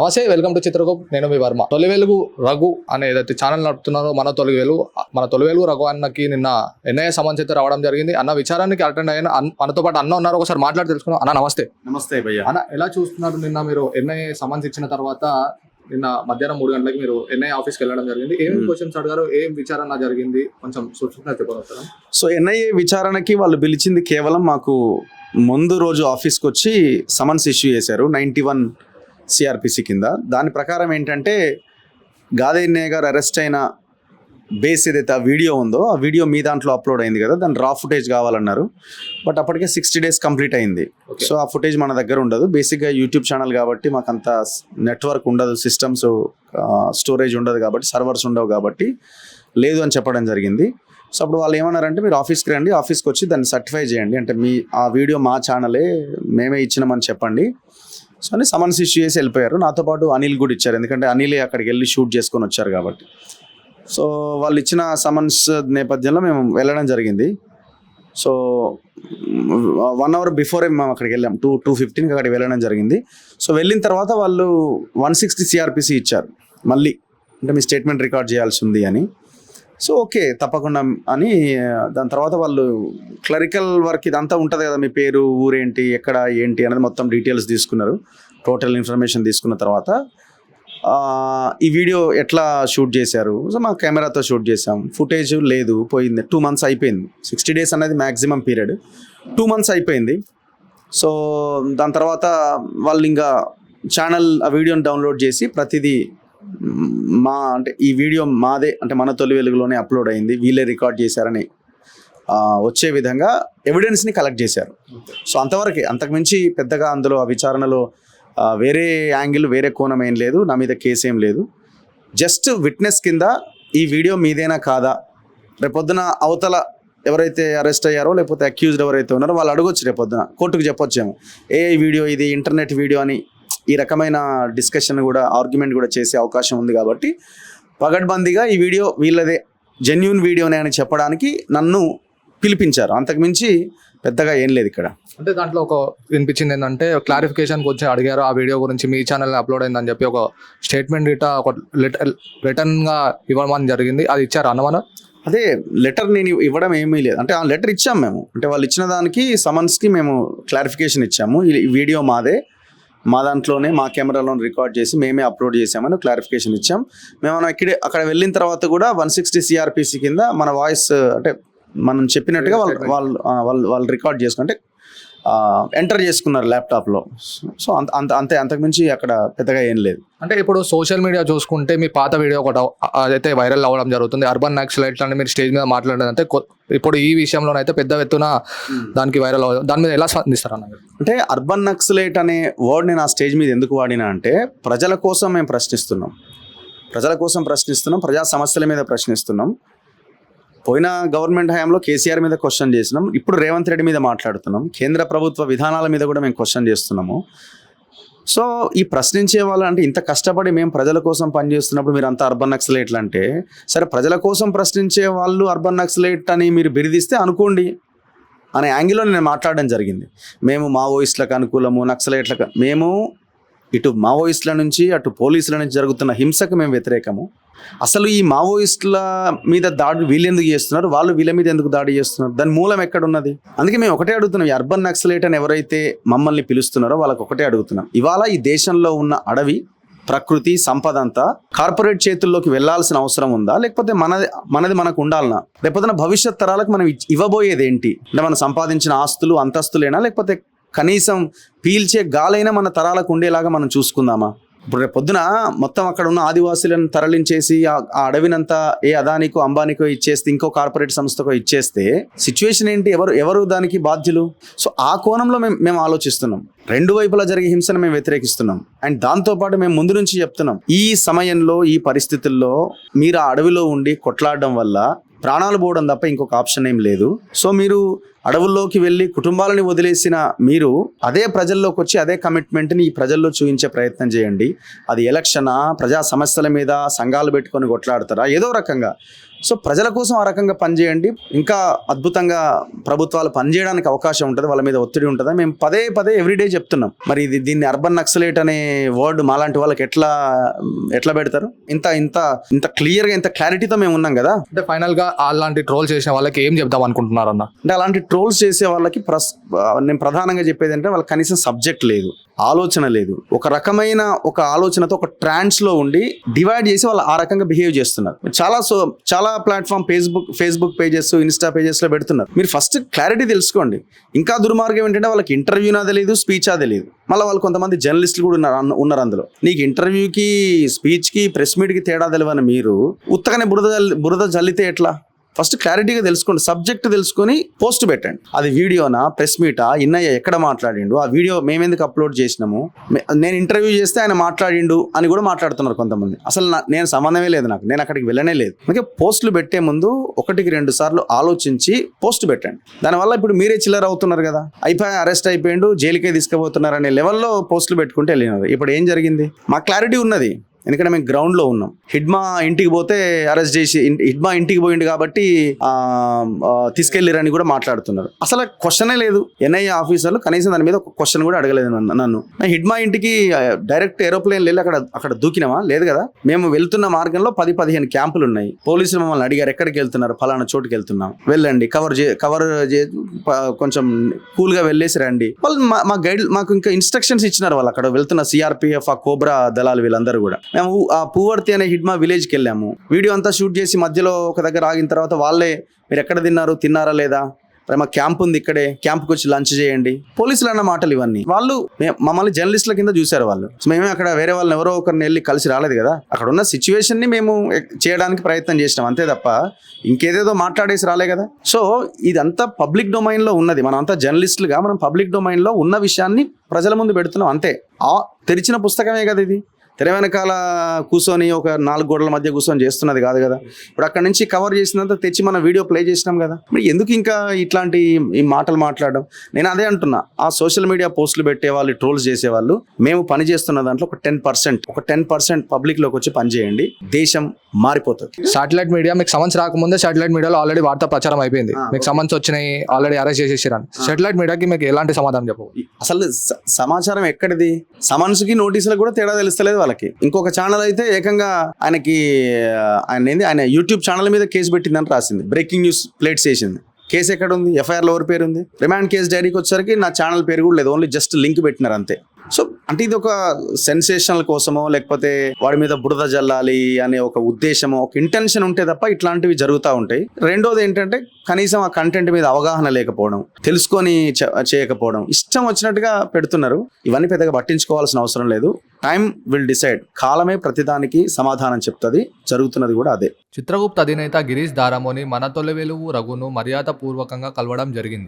నమస్తే, welcome to చిత్రగోప్. నేను మీ వర్మ. తొలి వెలుగు రఘు అనే ఏదైతే ఛానల్ నడుపుతున్నారో మన తొలి వెలుగు రఘు అన్నకి నిన్న ఎన్ఐఏ సమన్స్ అయితే రావడం జరిగింది. అన్న విచారానికి అటెండ్ అయిన మనతో పాటు అన్న ఉన్నారు, ఒకసారి మాట్లాడి తెలుసుకున్నాం. అన్న నమస్తే. నమస్తే భయ్య. అన్న ఎలా చూస్తున్నారు? నిన్న మీరు ఎన్ఐఏ సమన్స్ ఇచ్చిన తర్వాత నిన్న మధ్యాహ్నం 3 గంటలకి మీరు ఎన్ఐఏ ఆఫీస్కి వెళ్ళడం జరిగింది. ఏం క్వశ్చన్స్ అడిగారు, ఏం విచారణ జరిగింది, కొంచెం సూచన చెప్పగలుగుతారా? సో ఎన్ఐఏ విచారణకి వాళ్ళు పిలిచింది కేవలం మాకు ముందు రోజు ఆఫీస్కి వచ్చి సమన్స్ ఇష్యూ చేశారు 91 సిఆర్పిసి కింద. దాని ప్రకారం ఏంటంటే గాదెన్నయ్య గారు అరెస్ట్ అయిన బేస్ ఏదైతే ఆ వీడియో ఉందో ఆ వీడియో మీ దాంట్లో అప్లోడ్ అయింది కదా, దాని రా ఫుటేజ్ కావాలన్నారు. బట్ అప్పటికే 60 days కంప్లీట్ అయింది. సో ఆ ఫుటేజ్ మన దగ్గర ఉండదు. బేసిక్గా యూట్యూబ్ ఛానల్ కాబట్టి మాకు అంత నెట్వర్క్ ఉండదు, సిస్టమ్స్ స్టోరేజ్ ఉండదు కాబట్టి, సర్వర్స్ ఉండవు కాబట్టి లేదు అని చెప్పడం జరిగింది. సో అప్పుడు వాళ్ళు ఏమన్నారంటే మీరు ఆఫీస్కి రండి, ఆఫీస్కి వచ్చి దాన్ని సర్టిఫై చేయండి, అంటే మీ ఆ వీడియో మా ఛానలే, మేమే ఇచ్చినామని చెప్పండి. సో అని సమన్స్ ఇష్యూ చేసి వెళ్ళిపోయారు. నాతో పాటు అనిల్ కూడా ఇచ్చారు, ఎందుకంటే అనిలే అక్కడికి వెళ్ళి షూట్ చేసుకొని వచ్చారు కాబట్టి. సో వాళ్ళు ఇచ్చిన సమన్స్ నేపథ్యంలో మేము వెళ్ళడం జరిగింది. సో 1 hour బిఫోరే మేము అక్కడికి వెళ్ళాం, 2:15కి అక్కడికి వెళ్ళడం జరిగింది. సో వెళ్ళిన తర్వాత వాళ్ళు 160 సిఆర్పిసి ఇచ్చారు మళ్ళీ, అంటే మీ స్టేట్మెంట్ రికార్డ్ చేయాల్సి ఉంది అని. సో ఓకే తప్పకుండా అని దాని తర్వాత వాళ్ళు క్లరికల్ వర్క్ ఇదంతా ఉంటుంది కదా, మీ పేరు, ఊరేంటి, ఎక్కడ ఏంటి అనేది మొత్తం డీటెయిల్స్ తీసుకున్నారు. టోటల్ ఇన్ఫర్మేషన్ తీసుకున్న తర్వాత ఈ వీడియో ఎట్లా షూట్ చేశారు, సో మా కెమెరాతో షూట్ చేసాం, ఫుటేజ్ లేదు, పోయింది. 2 months అయిపోయింది. 60 days అనేది మ్యాక్సిమం పీరియడ్, 2 months అయిపోయింది. సో దాని తర్వాత వాళ్ళు ఇంకా ఛానల్ ఆ వీడియోని డౌన్లోడ్ చేసి ప్రతిదీ అంటే ఈ వీడియో మాదే, అంటే మన తొలి వెలుగులోనే అప్లోడ్ అయింది, వీళ్ళే రికార్డ్ చేశారని వచ్చే విధంగా ఎవిడెన్స్ని కలెక్ట్ చేశారు. సో అంతవరకే, అంతకుమించి పెద్దగా అందులో ఆ విచారణలో వేరే యాంగిల్, వేరే కోణం ఏం లేదు, నా మీద కేసు ఏం లేదు. జస్ట్ విట్నెస్ కింద ఈ వీడియో మీదేనా కాదా, రేపొద్దున అవతల ఎవరైతే అరెస్ట్ అయ్యారో లేకపోతే అక్యూజ్డ్ ఎవరైతే ఉన్నారో వాళ్ళు అడగొచ్చు, రేపొద్దున కోర్టుకు చెప్పొచ్చేమో ఈ వీడియో ఇది ఇంటర్నెట్ వీడియో అని. ఈ రకమైన డిస్కషన్ కూడా, ఆర్గ్యుమెంట్ కూడా చేసే అవకాశం ఉంది కాబట్టి పగడ్బందీగా ఈ వీడియో వీళ్ళదే, జెన్యూన్ వీడియోనే అని చెప్పడానికి నన్ను పిలిపించారు. అంతకుమించి పెద్దగా ఏం లేదు ఇక్కడ. అంటే దాంట్లో ఒక వినిపించింది ఏంటంటే క్లారిఫికేషన్ కొంచెం అడిగారు, ఆ వీడియో గురించి మీ ఛానల్ అప్లోడ్ అయిందని చెప్పి ఒక స్టేట్మెంట్ ఒక రిటర్న్గా ఇవ్వమని జరిగింది. అది ఇచ్చారు అన్నమాట. అదే లెటర్ నేను ఇవ్వడం ఏమీ లేదు, అంటే ఆ లెటర్ ఇచ్చాము మేము, అంటే వాళ్ళు ఇచ్చిన దానికి సమన్స్కి మేము క్లారిఫికేషన్ ఇచ్చాము. ఈ వీడియో మాదే, మా దాంట్లోనే మా కెమెరాలో రికార్డ్ చేసి మేమే అప్లోడ్ చేసామని క్లారిఫికేషన్ ఇచ్చాం. మేము అక్కడ వెళ్ళిన తర్వాత కూడా 160 సిఆర్పిసి కింద మన వాయిస్, అంటే మనం చెప్పినట్టుగా వాళ్ళు రికార్డ్ చేసుకుంటే ఎంటర్ చేసుకున్నారు ల్యాప్టాప్లో. సో అంతే, అంతకుమించి అక్కడ పెద్దగా ఏం లేదు. అంటే ఇప్పుడు సోషల్ మీడియా చూసుకుంటే మీ పాత వీడియో ఒకటి అదైతే వైరల్ అవ్వడం జరుగుతుంది, అర్బన్ నక్సలైట్స్ అని మీరు స్టేజ్ మీద మాట్లాడేదంటే ఇప్పుడు ఈ విషయంలోనైతే పెద్ద ఎత్తున దానికి వైరల్ అవ్వదు. దాని మీద ఎలా స్పందిస్తారు అన్న? అంటే అర్బన్ నక్సలైట్ అనే వర్డ్ నేను ఆ స్టేజ్ మీద ఎందుకు వాడినా అంటే, ప్రజల కోసం మేము ప్రశ్నిస్తున్నాం, ప్రజా సమస్యల మీద ప్రశ్నిస్తున్నాం. పోయిన గవర్నమెంట్ హయాంలో కేసీఆర్ మీద క్వశ్చన్ చేసినాం, ఇప్పుడు రేవంత్ రెడ్డి మీద మాట్లాడుతున్నాం, కేంద్ర ప్రభుత్వ విధానాల మీద కూడా మేము క్వశ్చన్ చేస్తున్నాము. సో ఈ ప్రశ్నించే వాళ్ళు, అంటే ఇంత కష్టపడి మేము ప్రజల కోసం పనిచేస్తున్నప్పుడు మీరు అంతా అర్బన్ నక్సలైట్లు అంటే, సరే ప్రజల కోసం ప్రశ్నించే వాళ్ళు అర్బన్ నక్సలైట్ అని మీరు బిరిదిస్తే అనుకోండి అనే యాంగిల్లో నేను మాట్లాడడం జరిగింది. మేము మావోయిస్టులకు అనుకూలము, నక్సలైట్లకు, మేము ఇటు మావోయిస్టుల నుంచి అటు పోలీసుల నుంచి జరుగుతున్న హింసకు మేము వ్యతిరేకము. అసలు ఈ మావోయిస్టుల మీద దాడి వీళ్ళు ఎందుకు చేస్తున్నారు, వాళ్ళు వీళ్ళ మీద ఎందుకు దాడి చేస్తున్నారు, దాని మూలం ఎక్కడున్నది? అందుకే మేము ఒకటే అడుగుతున్నాం, ఈ అర్బన్ నక్సలైట్ అని ఎవరైతే మమ్మల్ని పిలుస్తున్నారో వాళ్ళకి ఒకటే అడుగుతున్నాం, ఇవాళ ఈ దేశంలో ఉన్న అడవి, ప్రకృతి, సంపద అంతా కార్పొరేట్ చేతుల్లోకి వెళ్లాల్సిన అవసరం ఉందా, లేకపోతే మనది మనకు ఉండాలనా? లేకపోతే భవిష్యత్ తరాలకు మనం ఇవ్వబోయేది ఏంటి? అంటే మనం సంపాదించిన ఆస్తులు, అంతస్తులేనా, లేకపోతే కనీసం పీల్చే గాలైనా మన తరాలకు ఉండేలాగా మనం చూసుకుందామా? ఇప్పుడు రేపు పొద్దున మొత్తం అక్కడ ఉన్న ఆదివాసులను తరలించేసి ఆ అడవినంతా అదానికో అంబానికో ఇచ్చేస్తే, ఇంకో కార్పొరేట్ సంస్థకో ఇచ్చేస్తే సిచ్యువేషన్ ఏంటి? ఎవరు దానికి బాధ్యులు? సో ఆ కోణంలో మేము ఆలోచిస్తున్నాం. 2 వైపులా జరిగే హింసను మేము వ్యతిరేకిస్తున్నాం. అండ్ దాంతోపాటు మేము ముందు నుంచి చెప్తున్నాం, ఈ సమయంలో, ఈ పరిస్థితుల్లో మీరు ఆ అడవిలో ఉండి కొట్లాడడం వల్ల ప్రాణాలు పోవడం తప్ప ఇంకొక ఆప్షన్ ఏం లేదు. సో మీరు అడవుల్లోకి వెళ్ళి కుటుంబాలని వదిలేసిన మీరు అదే ప్రజల్లోకి వచ్చి అదే కమిట్మెంట్ని ఈ ప్రజల్లో చూపించే ప్రయత్నం చేయండి. అది ఎలక్షనా, ప్రజా సమస్యల మీద సంఘాలు పెట్టుకొని కొట్లాడతారా, ఏదో రకంగా సో ప్రజల కోసం ఆ రకంగా పనిచేయండి, ఇంకా అద్భుతంగా ప్రభుత్వాలు పనిచేయడానికి అవకాశం ఉంటుంది, వాళ్ళ మీద ఒత్తిడి ఉంటుందా మేము పదే ఎవ్రీడే చెప్తున్నాం. మరి దీన్ని అర్బన్ నక్సలైట్ అనే వర్డ్ మాలాంటి వాళ్ళకి ఎట్లా పెడతారు? ఇంత క్లియర్గా ఇంత క్లారిటీతో మేము ఉన్నాం కదా. అంటే ఫైనల్ గా అలాంటి ట్రోల్ చేసిన వాళ్ళకి ఏం చెప్దాం అనుకుంటున్నారన్న? అంటే అలాంటి ట్రోల్స్ చేసే వాళ్ళకి నేను ప్రధానంగా చెప్పేది అంటే వాళ్ళకి కనీసం సబ్జెక్ట్ లేదు, ఆలోచన లేదు. ఒక రకమైన ఒక ఆలోచనతో ఒక ట్రాన్స్ లో ఉండి డివైడ్ చేసి వాళ్ళు ఆ రకంగా బిహేవ్ చేస్తున్నారు. చాలా platform Facebook pages, Insta pages లో పెడుతున్నారు. మీరు ఫస్ట్ క్లారిటీ తెలుసుకోండి. ఇంకా దుర్మార్గం ఏంటంటే వాళ్ళకి ఇంటర్వ్యూనా తెలియదు, స్పీచా తెలియదు. మళ్ళీ వాళ్ళు కొంతమంది జర్నలిస్టులు కూడా ఉన్నారు అందులో. నీకు ఇంటర్వ్యూకి, స్పీచ్కి, ప్రెస్ మీట్కి తేడా తెలియని మీరు ఉత్తగానే బురద జల్లితే ఎట్లా? ఫస్ట్ క్లారిటీగా తెలుసుకోండి, సబ్జెక్ట్ తెలుసుకొని పోస్ట్ పెట్టండి. అది వీడియోనా, ప్రెస్ మీటా, ఇన్నయ్య ఎక్కడ మాట్లాడిండు, ఆ వీడియో మేమెందుకు అప్లోడ్ చేసినాము, నేను ఇంటర్వ్యూ చేస్తే ఆయన మాట్లాడిండు అని కూడా మాట్లాడుతున్నారు కొంతమంది. అసలు నేను సంబంధమే లేదు, నేను అక్కడికి వెళ్ళనే లేదు. అందుకే పోస్టులు పెట్టే ముందు 1-2 సార్లు ఆలోచించి పోస్ట్ పెట్టండి. దానివల్ల ఇప్పుడు మీరే చిల్లర అవుతున్నారు కదా, అరెస్ట్ అయిపోయిండు, జైలుకే తీసుకుపోతున్నారు అనే లెవెల్లో పోస్టులు పెట్టుకుంటే వెళ్ళినారు. ఇప్పుడు ఏం జరిగింది? మాకు క్లారిటీ ఉన్నది, ఎందుకంటే మేము గ్రౌండ్లో ఉన్నాం. హిడ్మా ఇంటికి పోతే అరెస్ట్ చేసి, హిడ్మా ఇంటికి పోయిండు కాబట్టి తీసుకెళ్ళిరని కూడా మాట్లాడుతున్నారు. అసలు క్వశ్చనే లేదు. ఎన్ఐఏ ఆఫీసర్లు కనీసం దాని మీద ఒక క్వశ్చన్ కూడా అడగలేదు నన్ను. హిడ్మా ఇంటికి డైరెక్ట్ ఏరోప్లేన్ వెళ్ళి అక్కడ దూకినామా? లేదు కదా. మేము వెళ్తున్న మార్గంలో 10-15 క్యాంపులు ఉన్నాయి. పోలీసులు మమ్మల్ని అడిగారు, ఎక్కడికి వెళ్తున్నారు? ఫలానా చోటుకి వెళ్తున్నాం, వెళ్ళండి, కవర్ కొంచెం కూల్గా వెళ్ళేసి రండి. వాళ్ళు మాకు ఇంకా ఇన్స్ట్రక్షన్స్ ఇచ్చినారు. వాళ్ళు అక్కడ వెళ్తున్న సిఆర్పిఎఫ్, ఆ కోబ్రా దళాలు వీళ్ళందరూ కూడా. మేము ఆ పూవర్తి అనే హిడ్మా విలేజ్కి వెళ్ళాము. వీడియో అంతా షూట్ చేసి మధ్యలో ఒక దగ్గర ఆగిన తర్వాత వాళ్ళే, మీరు ఎక్కడ తిన్నారా లేదా, మా క్యాంప్ ఉంది ఇక్కడే, క్యాంప్కి వచ్చి లంచ్ చేయండి, పోలీసులు అన్న మాటలు ఇవన్నీ. వాళ్ళు మమ్మల్ని జర్నలిస్టుల కింద చూశారు వాళ్ళు. మేమే అక్కడ వేరే వాళ్ళని ఎవరో ఒకరిని వెళ్ళి కలిసి రాలేదు కదా. అక్కడ ఉన్న సిచ్యువేషన్ని మేము చేయడానికి ప్రయత్నం చేసినాం అంతే తప్ప ఇంకేదేదో మాట్లాడేసి రాలే కదా. సో ఇదంతా పబ్లిక్ డొమైన్లో ఉన్నది. మనం అంతా జర్నలిస్టులుగా మనం పబ్లిక్ డొమైన్లో ఉన్న విషయాన్ని ప్రజల ముందు పెడుతున్నాం అంతే. తెరిచిన పుస్తకమే కదా ఇది. తెర వెనకాల కూర్చొని ఒక 4 గోడల మధ్య కూర్చొని చేస్తున్నది కాదు కదా. ఇప్పుడు అక్కడ నుంచి కవర్ చేసినంత తెచ్చి మనం వీడియో ప్లే చేసినాం కదా. మరి ఎందుకు ఇంకా ఇట్లాంటి ఈ మాటలు మాట్లాడడం? నేను అదే అంటున్నా, ఆ సోషల్ మీడియా పోస్టులు పెట్టేవాళ్ళు, ట్రోల్స్ చేసేవాళ్ళు, మేము పని చేస్తున్న దాంట్లో ఒక 10% పబ్లిక్లోకి వచ్చి పని చేయండి, దేశం మారిపోతుంది. సాటిలైట్ మీడియా మీకు సమన్స్ రాకముందే సాటిలైట్ మీడియాలో ఆల్రెడీ వార్తా ప్రచారం అయిపోయింది, మీకు సమన్స్ వచ్చినాయి, ఆల్రెడీ అరెస్ట్ చేసేసారని. సాటిలైట్ మీడియాకి మీకు ఎలాంటి సమాధానం చెప్పవు? అసలు సమాచారం ఎక్కడిది? సమన్స్కి నోటీసులకు కూడా తేడా తెలుస్తలేదు వాళ్ళకి. ఇంకొక ఛానల్ అయితే ఏకంగా ఆయన యూట్యూబ్ ఛానల్ మీద కేసు పెట్టిందని రాసింది, బ్రేకింగ్ న్యూస్ ప్లేట్స్ వేసింది. కేసు ఎక్కడ ఉంది? ఎఫ్ఐఆర్లో ఎవరి పేరు ఉంది? రిమాండ్ కేసు డైరీకి వచ్చేసరికి నా ఛానల్ పేరు కూడా లేదు, ఓన్లీ జస్ట్ లింక్ పెట్టినారు అంతే. సో అంటే ఇది ఒక సెన్సేషనల్ కోసమో లేకపోతే వాడి మీద బురద జల్లాలి అనే ఒక ఉద్దేశమో, ఒక ఇంటెన్షన్ ఉంటే తప్ప ఇట్లాంటివి జరుగుతూ ఉంటాయి. రెండోది ఏంటంటే కనీసం ఆ కంటెంట్ మీద అవగాహన లేకపోవడం, తెలుసుకొని చేయకపోవడం, ఇష్టం వచ్చినట్టుగా పెడుతున్నారు. ఇవన్నీ పెద్దగా పట్టించుకోవాల్సిన అవసరం లేదు. Time will decide. కాలమే ప్రతిదానికి సమాధానం చెప్తుంది. జరుగుతున్నది కూడా అదే. చిత్రగుప్త అధినేత గిరీష్ దారమోని మన తొలి వెలుగు రఘును మర్యాదపూర్వకంగా కలవడం జరిగింది.